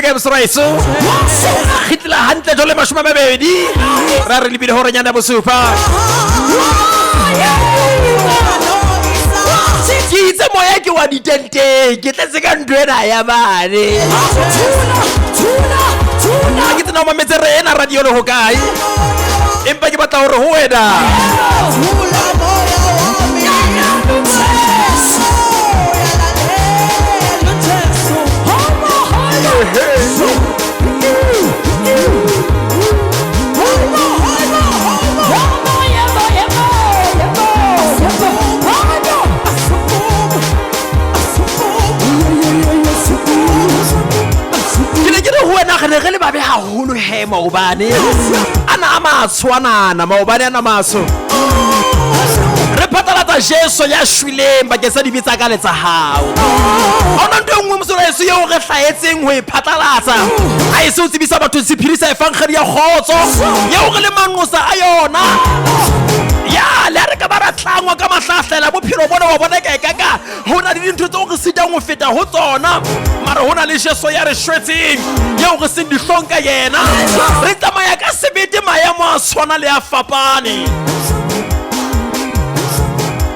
kae Mosraiso khitla hantle jole mashoma mabedi ra re libile hore nyana bosupa Kitse moya ke wa ditente ke tletse ka ndwena ya bane tuna ke tsena mametse re ena radio le ho kae empa ke batla hore ho wena re le babe haholo he maobane ana amatswana maobane ana maso re patalatsa Jesu ya shwileng ba ke sa dibitsa ka letsa hao ona ntwe ngwe Mosraiso yo re hlaetseng ho ipatalatsa a ise o tsibisa batho sephirisa efangkhadi ya khotso yo re le manqosa a yona ya le re ka bara tlangwa ka mahlahlela bophelo bona wa bona ka ka hona le dintho tse o re sitang ho feta ho tsona mara hona le Jesu ya re shwetseng yo re se di hlonka yena re tsamaya ka sebete maemo a tshwana le a fapane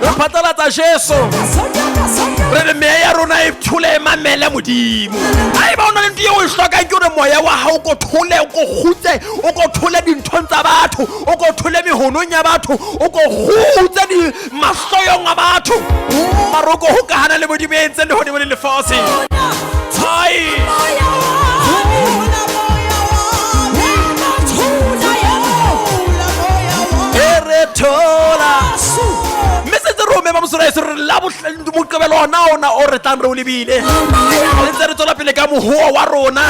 re patalatsa Jesu re le meya rona e thule mamela modimo ai ba ona le ntwe o hloka ke re moya wa hao go thule o go khutse o go thule dintho tsa batho o go thule mehonong ya batho o go khutse di mahloyong a batho maroko ho kahana le modimo entse le hodimo le lefase hai Eretola Message rome ba Mosraiso re la botlendumokebelo ona o re tlang re o lebile re ntse re tsola pele ka mohuo wa rona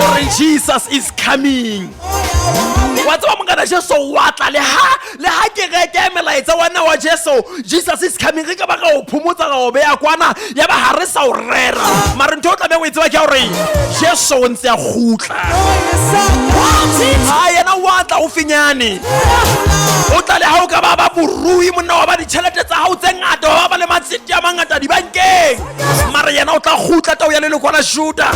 or Jesus is coming wa tswa mongana Jesu wa tla le ha ke reke melaetsa wana wa Jesu Jesus is coming re ka ba ka o phumotsa ga o beya kwana ya ba ha re sa o rera mara ntho o tla be o itse ba ke hore Jesu o ntse a khutla ha yena wa tla o finyane o tla le ha o ka ba ba burui monna wa ba ditšhelete tsa hao tse ngata wa ba le matsiti a mangata dibankeng mara yena o tla khutla ta o ya le lekwana shuta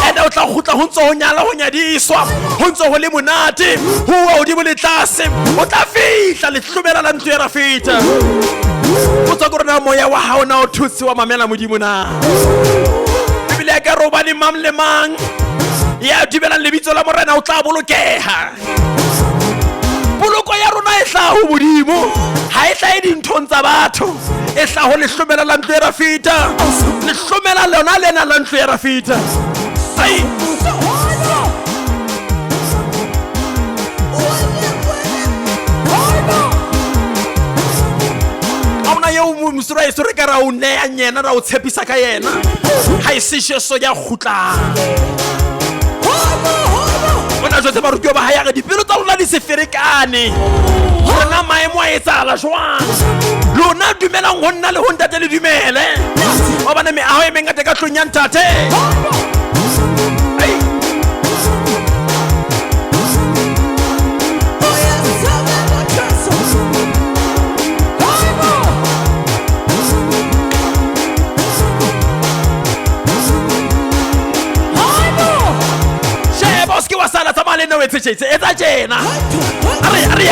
ene o tla khutla ho ntse ho nyala ho nyadiswa ho ntse ho le monate ho o di bole tlase o tla fihla le hlomela la ntwe ra feta o tsa go rena moya wa hao na o thutsi wa mamela modimo na bibele ya ka roba le mam le mang ya dibela lebitso la morena o tla bolokeha poloko ya rona e tla ho modimo ha e tla e dintho tsa batho e tla ho le hlomela la ntwe ra feta le hlomela lona lena la ntwe ra feta ai Mosraiso re ka ra o nea nyena ra o tshepisa ka yena ha e se Jesu ya khutlang bona jotse ba rutwa ba ha ya ga dipelo tsa rona di se ferekane rona maemo a etsala jwang lona dumelang ho nna le ho ntate le dumele ba bana me aho e mengata ka tlonya ntate Sala tamale no etse etsa tjena ari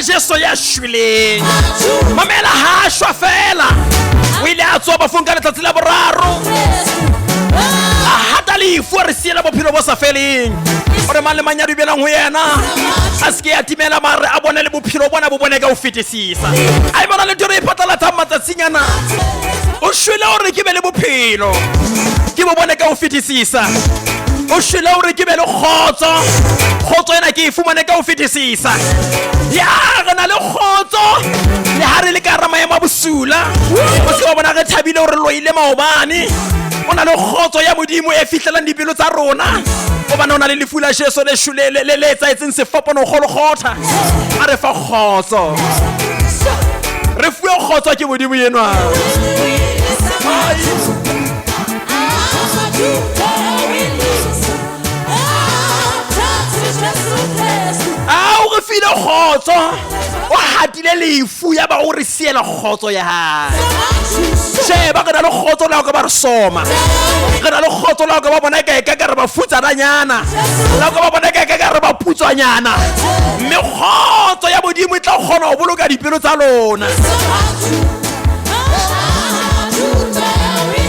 Jesu ya shwileng mamela ha shwa fela o ile a tswa ba funka letsatsi la boraro a hata le ifore siela bophelo bo sa feleng ore mang le manyadi belang ho yena a ske ya timela mare a bona le bophelo bona bo bone ka o fetisisa ai bona le tore ipatala tsa matsatsinyana o shwile ore ke be le bophelo ke bo bone ka o fetisisa o shwele hore ke be le kgotso ena ke e fumane ka ho fetisisa. Ya re na le kgotso le ha re le ka maemo a bosula, o se wa bona re thabile hore loile maobane. O na le kgotso ya Modimo e fihlelang dipelo tsa rona, hobane o na le lefu la Jesu le shwele le etsaetseng sefapano kgolokgotha. A re fa kgotso, re fuwe kgotso ke Modimo enwa. Au re file kgotso, o hatile lefu ya ba o re siela kgotso ya hae. Sheba re na le kgotso la ho ka ba re soma, re na le kgotso la ho ka ba bona ka re ba futsananyana, la ho ka ba bona ka re ba putswanyana. Mme kgotso ya Modimo e tla kgona ho boloka dipelo tsa lona.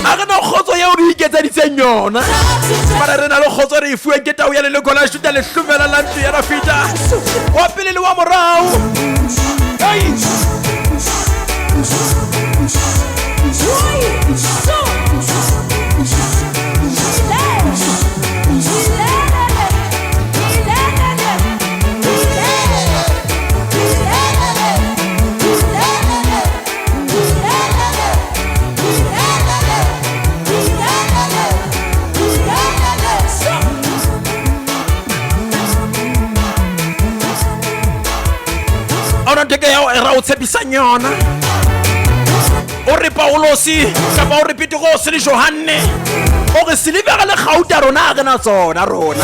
A re na kgotso ya hore iketseditseng yona, mara re na le kgotso re e fuweng ke tau ya leloko la Juda le hlomela la ntlo ya Dafita, wa pele le wa morao. Teke ya era o tshepisang yona, o re Paulosi kapa o re Petrus le Johanne, o re silivera le gauta rona ga na tsona rona,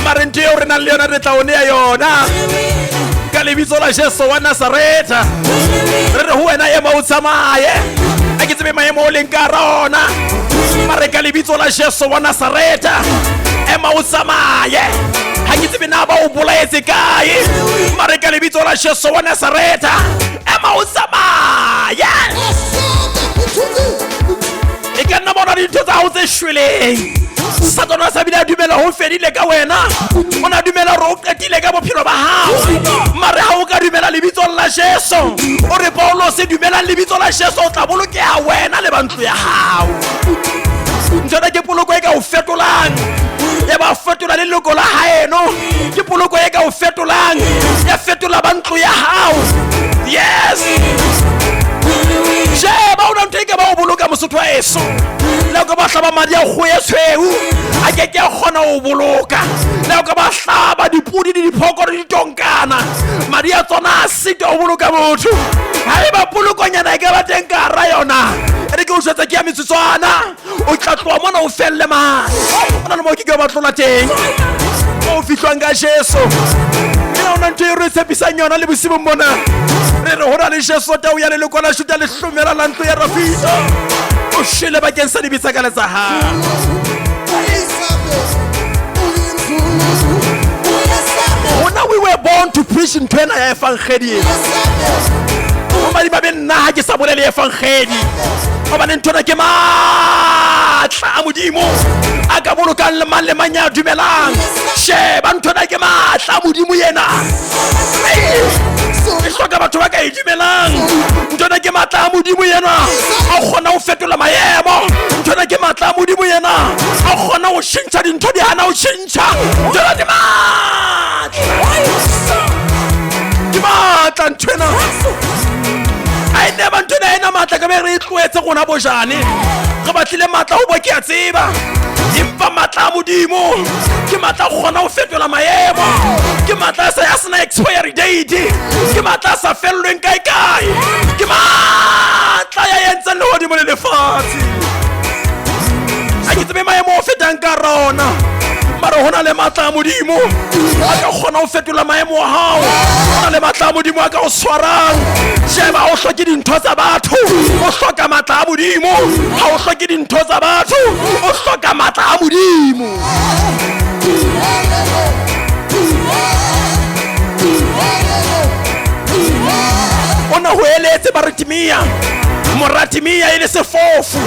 mare ntse o re na le yona re tla o nea yona ka lebitso la Jesu wa Nazareta. Re re ho wena ema o tsamaye, a ke tsebe maemo o leng ka rona, mare ka lebitso la Jesu wa Nazareta ema o tsamaye. Ha ke tsebe na ba o bolaetse kae, mare ka lebitso la Jesu wa Nazareta ema o tsamaye. E ka nna bona dintho tsa hao tse shweleng, Satana sa bile a dumela ho fedile ka wena, o na dumela hore o qetile ka bophelo ba hao, mare ha o ka dumela lebitso la Jesu, o re Paulos e dumela lebitso la Jesu, o tla bolokeha wena le bantlo ya hao. Ntona ke poloko e ka o fetolang, ya ba fetola le leloko la haeno, ke poloko e ka o fetolang, ya fetola bantlo ya hao. Yes, sheba o nteke ba o boloka Mosotho wa eso, la ka ba hlaba madi a kgoe tshweu a ke ke a kgona o boloka, la ka ba hlaba dipudi di diphokoro di tonkana madi a tsona a sita o boloka motho. Ha e ba polokonyana e ka ba teng ka ra yona, re ke o swetsa ke ya metsotswana, o tla tloa mona o felle mane, ona le mo ke ba tlola teng o fihlwang ka Jesu. Ena ona ntho e re tshepisang yona le bosibo mona, re re hona le Jesu tau ya leloko la Juda le hlomela la ntlo ya Dafita, o shele bakeng sa dibetsa ka letsa ha. We were born to preach in ntho ya evangeli. Madi ba benna ha ke sa bolele evangeli, hobane ntho ke matla a Modimo a ka bolokang le mang le mang ya dumelang. Sheba ntho ke matla a Modimo yena, e hloka batho ba ka e dumelang. Ntho ke matla a Modimo yena a kgona ho fetola maemo, ntho ke matla a Modimo yena a kgona ho tjhentjha dintho di hana ho tjhentjha. Ntho ke matla ntwena I never ntho ena matla ka be re tloetse gona bojane, re batlile matla ho bo ke a tseba, empa matla a Modimo ke matla go gona ho fetola maemo, ke matla sa ya sena expiry date, ke matla sa fellweng kae kae, ke matla ya yentse le hodimo le lefatshe. A ke tsebe maemo o fetang ka rona, mara hona le matla a Modimo a ka kgona ho fetola maemo a hao, hona le matla a Modimo a ka o tshwarang. Sheba o hloke dintho tsa batho, o hloka matla a Modimo. Ha o hloke dintho tsa batho, o hloka matla a Modimo. Ona ho eletse Baratimia, Moratimia e le sefofu,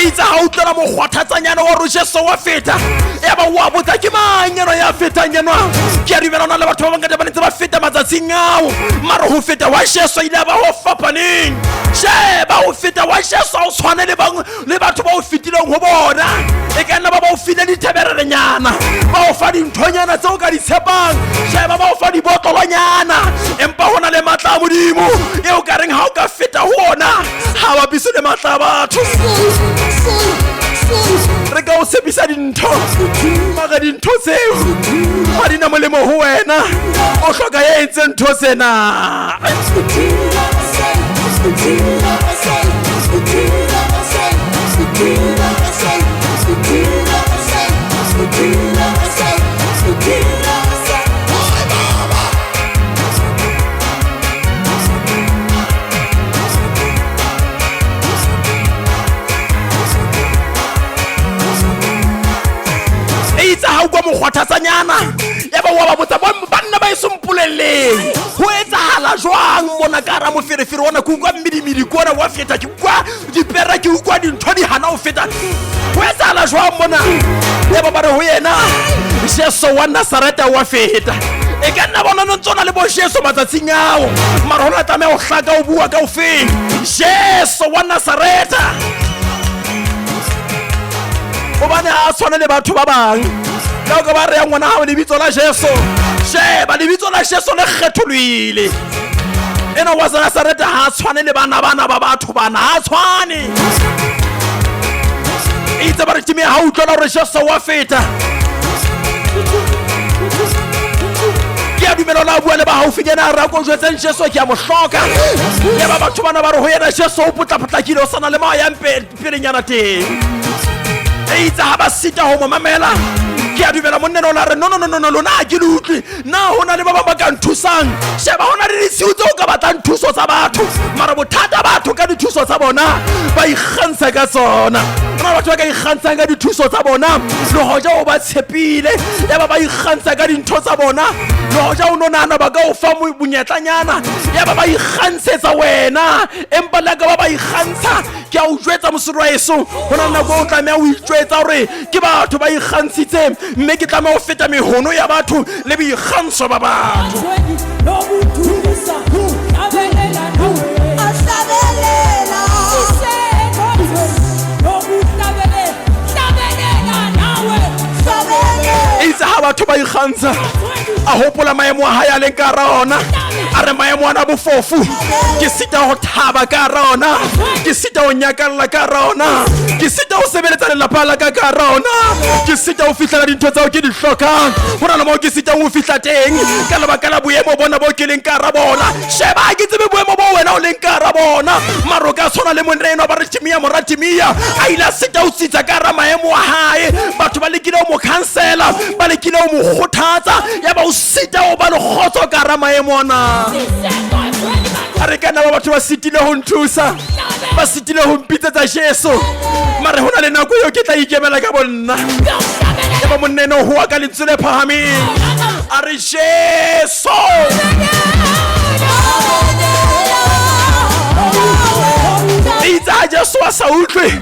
itse ha utlwa mo kgwathatsanyana wa Jesu wa feta ya ba wa botsa ke manyano ya fetang yenwa ke a dumela le batho ba bangata ba ntse ba feta matsatsing ao mara ho feta wa Jesu ile ba ho fapaneng sheba ho feta wa Jesu o tshwane le bang le batho ba o fetileng ho bona e ka nna ba o file dithebelenyana ba o fa dinthonyana tseo ka di tshepang sheba ba o fa di botlolonyana empa hona le matla a modimo e o ka reng ha o ka feta ho ona ha ba biso le matla a batho re ka o sebisa dintho mara dintho tseo ha di na molemo ho wena o hloka e etse ntho tsena itse ha o kwa mokgwathatsanyana ya ba wa ba botsa banna ba esompoleleng ho etsahala jwang mona ka ra moferefere ona ke ukwa mmidimidi kona wa feta ke ukwa dipera ke ukwa dintho di hana ho feta ho etsahala jwang mona ya ba re ho yena Jesu wa Nazareta wa feta e ka nna bona ntsona le bo Jesu matsatsing ao mara hona tlameha ho hlaka o bua ka o feng Jesu wa Nazareta o bana a tshwana le batho ba bang ka go ba re ngwana ha le bitso la Jesu sheba le bitso la Jesu le kgetholwile ena wa Nazareta ha tshwane le bana ba batho bana ha tshwane itse ba re timi ha utlwa re Jesu wa feta ya dumelo la bua le ba haufi nyana ra go jwetsa Jesu ke a mo hloka ya ba batho bana ba re ho yena Jesu o potlapotlakile o sana le ma ya pelenyana teng itse ha ba sita ho mo mamela ke a dumela monna no la re no lona ke lutli na hona le ba ba ka nthusang sheba hona le ditshiu tse o ka batlang thuso tsa batho mara bothata batho ka dithuso tsa bona ba ikgantsha ka tsona bona batho ba ka ikgantsha ka dithuso tsa bona le hoja o ba tshepile ya ba ikgantsha ka dintho tsa bona le hoja o nonana ba ka o fa bonyetlanyana ya ba ikgantsetsa wena empa la ka ba ikgantsha ke a o jwetsa mosirwaeso hona nna go tlameha o itjwetsa hore ke batho ba ikgantsitse mme ke tlameha ho feta mehono ya batho le boikgantsho ba batho itse ha batho ba ikgantsha a hopola maemo a hae a leng ka rona a re maemo ana bofofu ke sita ho thaba ka rona ke sita ho nyakalla ka rona ke sita ho sebeletsa lelapa la ka rona ke sita ho fihlela dintho tsao ke di hlokang hona le mo ke sita ho fihla teng ka lebaka la boemo bona bo ke leng ka ra bona sheba ke tsebe boemo bo wena o leng ka ra bona maro ka tshwana le monreno ba re timia moratimia a ila sita ho tsitsa ka ra maemo a hae batho ba lekile ho mo cancela ba lekile ho mo kgothatsa ya ba o sita ho ba le khotso ka ra maemo ana a re kana ba batho ba sitile ho nthusa ba sitile ho mpitsetsa Jesu mare hona le nako yo ke tla ikemela ka bonna ya ba monneno ho ka lentswe phahameng a re Jesu itsa Jesu a sa utlwe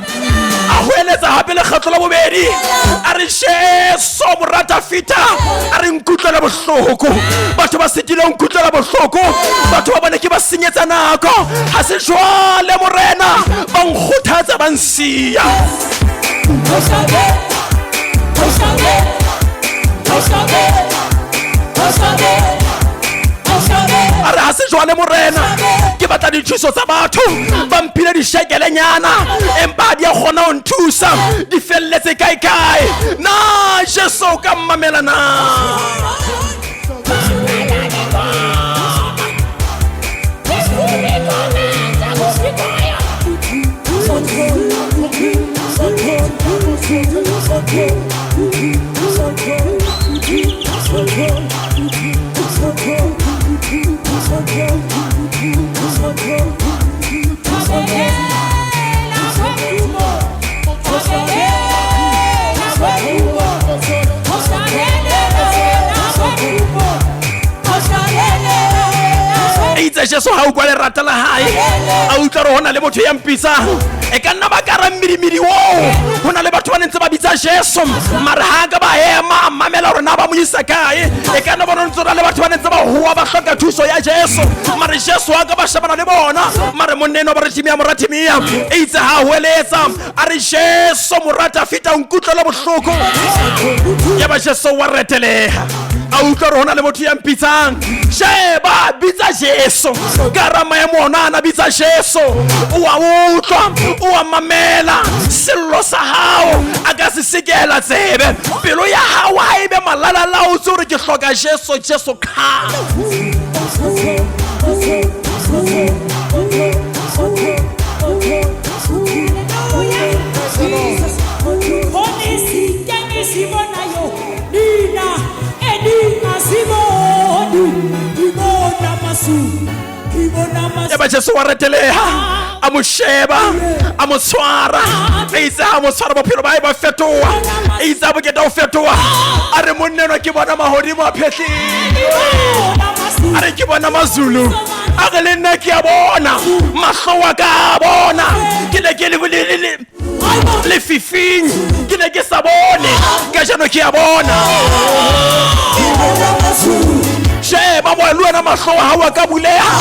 a hoeletsa hape le kgetlo la bobedi a re Jesu morata fita a re nkutlwa bohloko batho ba sitile ho nkutlwa bohloko batho ba bane ke ba senyetsa nako ha se jwale morena ba nkgothatsa ba nsiya a re ha se jwale morena ke batla dithuso tsa batho ba mpile dishekelenyana empa di a kgona ho nthusa di felletse kae na Jesu ka mmamela na Jesu ha o kwa le rata la hae a utlwa re hona le motho ya mpitsang e ka nna ba ka ra mmidimidi wo hona le batho ba ntse ba bitsa Jesu mara ha ka ba hema mamela hore na ba mo isa kae e ka nna bona ntse le batho ba ntse ba hua ba hloka thuso ya Jesu mara Jesu ha ka ba shebana le bona mara moneno ba re timia moratimia e itse ha hoeletsa a re Jesu morata fita nkutlo la bohloko ya ba Jesu wa reteleha a utlwa re hona le motho ya mpitsang sheba bitsa Jesu karama ya mona na bitsa Jesu wa utlwa wa mamela sello sa hao a ka se sekela tsebe pelo ya hao ha ebe malala la o tsore ke hloka Jesu kha eba Jesu wa reteleha a mo sheba a mo tshwara e itse a mo tshwara bophelo ba hae ba fetoha e itse a boketa o fetoha a re monneno ke bona mahodimo a phehlile a re ke bona mazulu a re le nna ke a bona mahlo wa ka a bona ke ne ke le fifing ke ne ke sa bone ka jano ke a bona sheba mo luena mahlo ha wa ka buleha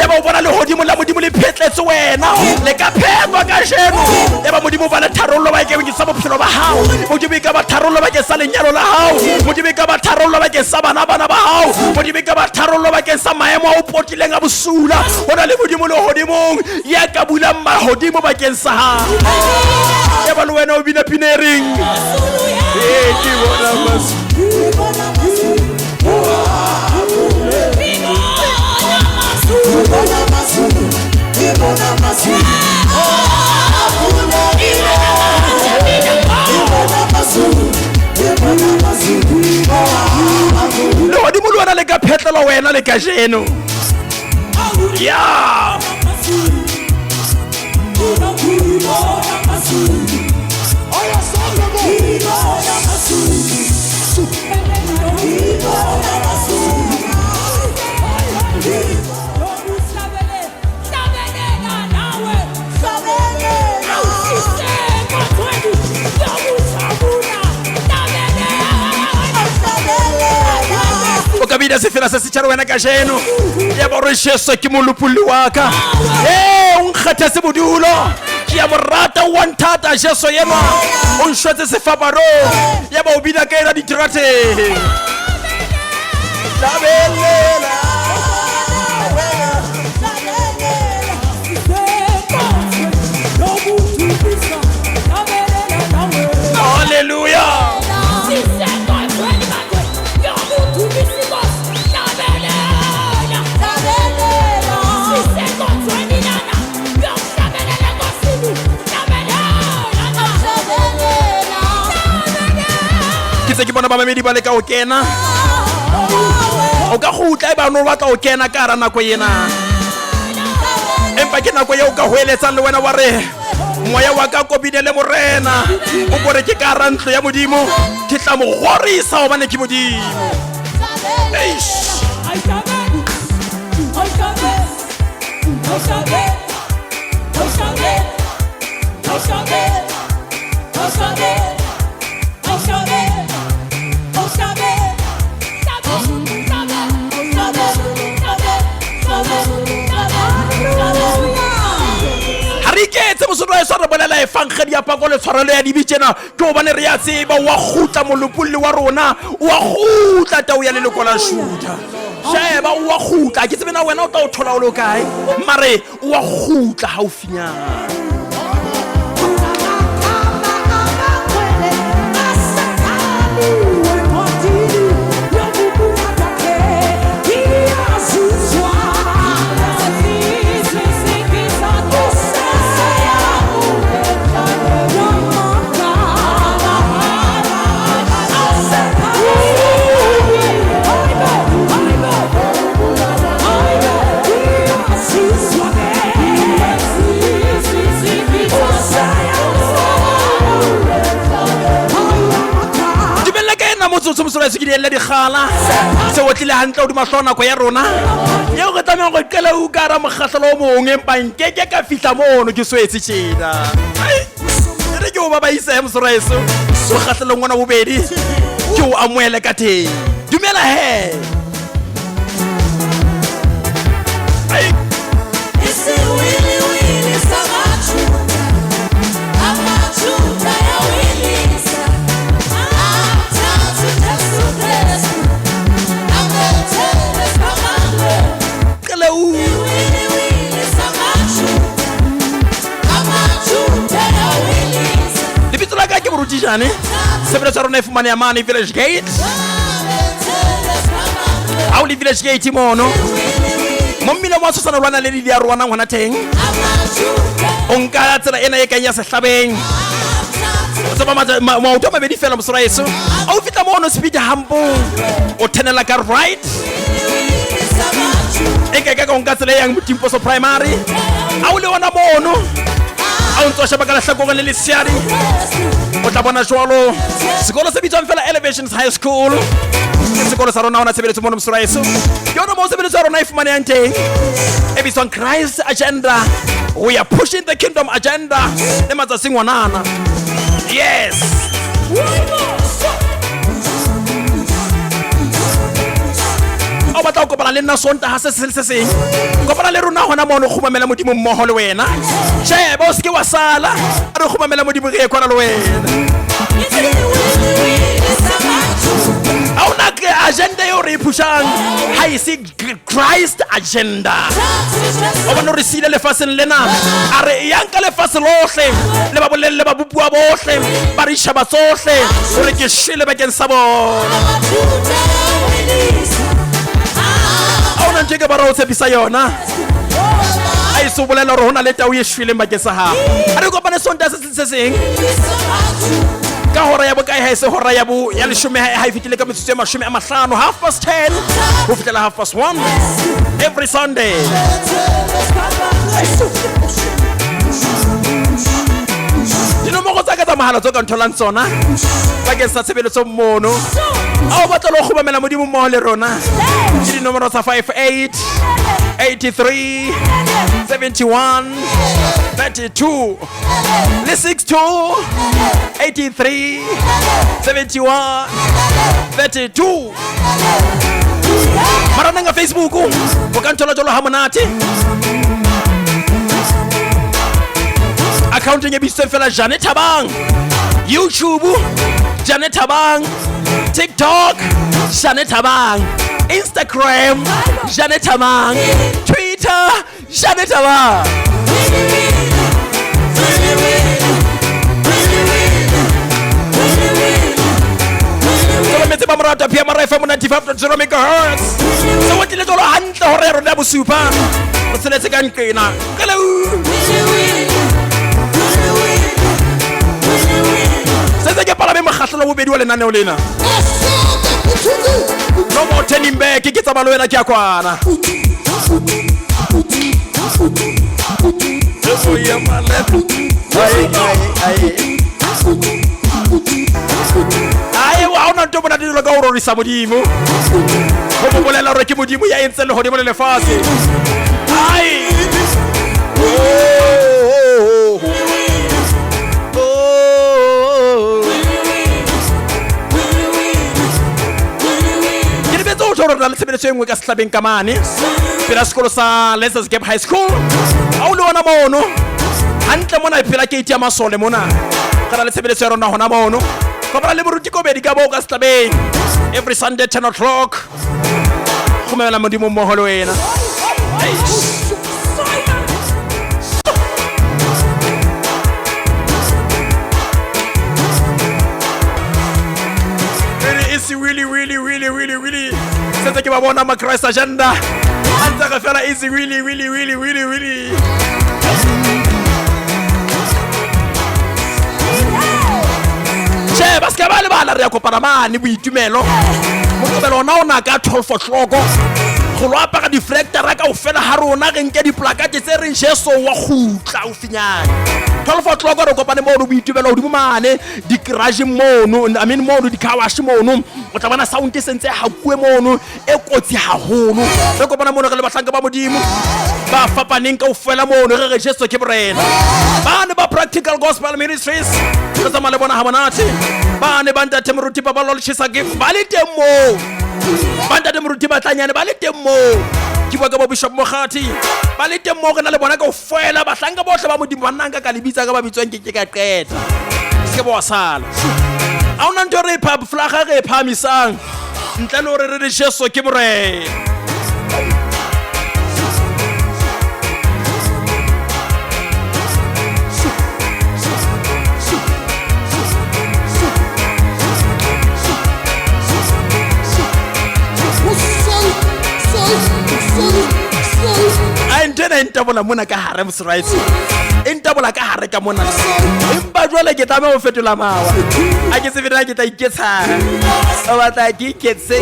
eba o bona le hodimo la modimo le phetletse wena le ka phetwa ka jeno eba modimo ba le tharollo ba ke sa bophelo ba hao modimo ka ba tharollo ba ke sa lenyalo la hao modimo ka ba tharollo ba ke sa bana ba hao modimo ka ba tharollo ba ke sa maemo a o potileng a bosula hona le modimo le hodimong ya ka bula mahodimo ba ke sa ha eba le wena o bina pinering ke bona mas le hodimo le wena le ka phetlela wena le ka jeno ya o ka bida se fela se se tshare wena ka jeno ya ba re Jesu ke molopolli wa ka o nkgatha se bodulo ke ya morata wa nthata Jesu yena o nshwetse sefaparo ya ba o bina ka ena ditirate tabelela hallelujah ke bona ba mamedi ba le ka o kena o ka gutla e ba no batla o kena ka ra nako yena empa ke nako ye o ka hoeletsa le wena wa re moya wa ka kopine le morena o bore ke ka ra ntlo ya modimo ke tla mo gorisa o bane ke modimo eish ke mosoto wa swa re bolela e fangge di apako le tshwarelo ya dibitsena ke o bane re ya tseba wa gutla molopolli wa rona wa gutla tao ya leloko la Juda sheba wa gutla ke tsebena wena o tla o thola o le kae mare wa gutla haufinyana direle digala se o tlile hantle o di mahlona ko ya rona yeo go tsameng go qela o ka ra mokgahlelo o mongwe mpanke ke ka fihla mono ke swetse tjena re ke o ba isa mosreso so kgahlelo ngwana bobedi ke o amoele ka teng dumela he Jane sebele sa rona e fumane ya mane Village Gate a o le Village Gate mono mo mmino mo tsana lwana le di ya rwana ngwana teng o nka tsela ena e ka ya sehlabeng o tsaba maoto mabedi fela mosraeso a o fitla mono speed hampo o tenela ka right e ka ka nka tsela yang Mtimpo so primary a o le wana mono a o ntse shaba ka hlakong le lesiari o tla bona jwalo sekolo se bitswang fela Elevations High School sekolo sa rona ona sebetso mo mosraeso yona mo sebetso rona ifumane yang teng e bitswang Christ Agenda. We are pushing the kingdom agenda le matsatsing ngwanana. Yes o batla go kopana le nna sonta ha se seng kopana le rona hona mono khumamela modimo mmoho le wena sheba o seke wa sala re khumamela modimo re ekwana le wena au na ke agenda yo re pushang ha ise Christ agenda o bona re sile le faseng lena are yanka le faseng lohle le ba bolelle ba bupua bohle ba re shaba tsohle re ke shile bakeng sa bona ona ntse ke ba ra o tshepisa yona a iso bolela re hona le tau ye shwile bakeng sa ha a re kopane sonta se seng ka hora ya bokae ha ise hora ya bo ya leshome ha ifitile ka metsotso ya 50 10:30 ho fitela 1:30 every Sunday dino mo go tsaka tsa mahala tso ka ntholang tsona bakeng sa tshebeletso mono a o batla lo khumamela modimo mo le rona ke dinomoro tsa 58 83 71 32 le 62 83 71 32 marana nga Facebook o ka nthola jolo ha monate accounting e bitse fela Janet Thabang YouTube Janet Thabang TikTok Janet Thabang Instagram Janet Thabang Twitter Janet Thabang ba morata pia mara FM 95.0 MHz so what le tolo hantle hore rona bosupa o tseletse ka nkena kala se ke pala be mokgahlelo bobedi wa lenaneo lena no more turning back ke tsa balo wena ke a kwana so ya mala ai wa ona ntobona dilo ka oro risa modimo go bolela re ke modimo ya entse le hodimo le lefase ai ke be tso toro la tsebetso engwe ka setlabeng ka mane pela sekolo sa Lessons Gap High School a o le ona mono hantle mona pela gate ya masole mona kana le tsebetso ya rona hona mono kopana le boruti ko bedi ka bo ka setlabeng every Sunday 10 o'clock khumela modimo mmoho le wena it's really setse ke ba bona ma Christ Agenda antsa ka fela is really che ba ska ba le bala re ya kopana mane boitumelo mo tobelo ona ona ka 12 o'clock go lo apara deflector ka o fela ha rona re nke di placate tse re Jesu wa khutla o finyana 12 o'clock re kopane mono boitubelo hodimo mane di-garage mono I mean mono di-kawash mono o tla bona sound e sentse hakue mono e kotsi haholo re kopana mono re le bahlanka ba modimo ba fapaneng kaofela mono re re Jesu ke borena bane ba Practical Gospel Ministries re tsamaya le bona ha monate bane ba ntate moruti ba lolchisa gift ba le teng mo ba ntate moruti ba tlanyane ba le teng mo ke bua ka bo Bishop Mogati ba le teng mo gona le bona kaofela bahlanka bohle ba modimo ba nnang ka lebitsa ka ba bitswang ke ka qeta se bo sala a ona ntho re pha flaga re phamisang ntle le hore re re Jesu ke borena Intabola mona ka hare mosrights intabola ka hare ka mona empa jwale ke tame ho fetola mawa a ke se bina ke tla iketsa o batla ke iketse